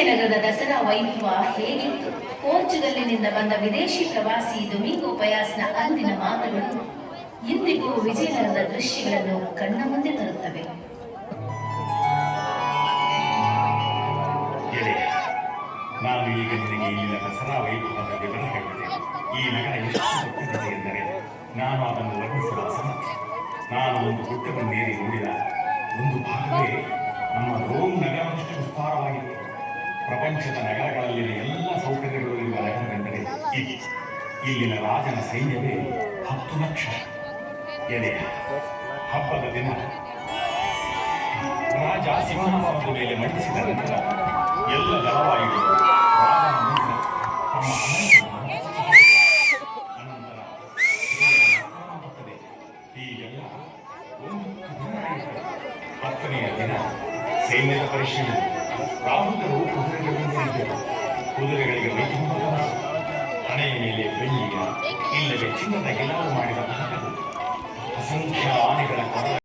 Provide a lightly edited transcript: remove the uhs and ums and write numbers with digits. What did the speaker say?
ವಿಜಯನಗರದ ದಸರಾ ವೈಭವ ಹೇಗಿತ್ತು? ಪೋರ್ಚುಗಲ್ನಿಂದ ಬಂದ ವಿದೇಶಿ ಪ್ರವಾಸಿ ಡೊಮಿಂಗೋ ಪಯಾಸ್ನ ಅಂದಿನ ಮಾತುಗಳು ಇಂದಿಗೂ ವಿಜಯನಗರದ ದೃಶ್ಯಗಳನ್ನು ಕಣ್ಣ ಮುಂದೆ ತರುತ್ತವೆ. ನಾನು ಈಗ ನಿನಗೆ ಇಲ್ಲಿನ ದಸರಾ ವೈಭವದ ವಿವರ ಹೇಳಿದೆ. ಈ ನಗರ ಎಷ್ಟು ದೊಡ್ಡದಿದೆ ಎಂದರೆ ನಾನು ಅದನ್ನು ವರ್ಣಿಸಲು ಅಸಮರ್ಥ. ನಾನು ಒಂದು ಗುಡ್ಡವನ್ನೇರಿ ನೋಡಿದ ಒಂದು ಭಾಗವೇ ನಮ್ಮ ರೋಮ್ ನಗರದಷ್ಟು ವಿಸ್ತಾರವಾಗಿತ್ತು. ಪ್ರಪಂಚದ ನಗರಗಳಲ್ಲಿನ ಎಲ್ಲ ಸೌಕರ್ಯಗಳು ಇರುವ ನಗರವೆಂದರೆ ಇದು. ಇಲ್ಲಿನ ರಾಜನ ಸೈನ್ಯವೇ 10 ಲಕ್ಷ. ಹಬ್ಬದ ದಿನ ರಾಜ ಸಿಂಹಾಸನದ ಮೇಲೆ ಮಂಡಿಸಿದ ನಂತರ ಎಲ್ಲ ದಳವಾಯಿಗಳು ರಾಜನ ಮುಂದೆ ತಮ್ಮ ಅನಂತರ ಹೀಗೆಲ್ಲ 9 ದಿನ ನಡೆಯುತ್ತದೆ. 10ನೆಯ ದಿನ ಸೈನ್ಯದ ಪರಿಶೀಲನೆ. ರಾಹುತರು ಕುದುರೆಗಳಿಂದ ಕುದುರೆಗಳಿಗೆ ವೈದ್ಯ ಹಣೆಯ ಮೇಲೆ ಬೆಳ್ಳಿಯ ಇಲ್ಲವೇ ಚಿನ್ನದ ಗೆಲುವು ಮಾಡಿದ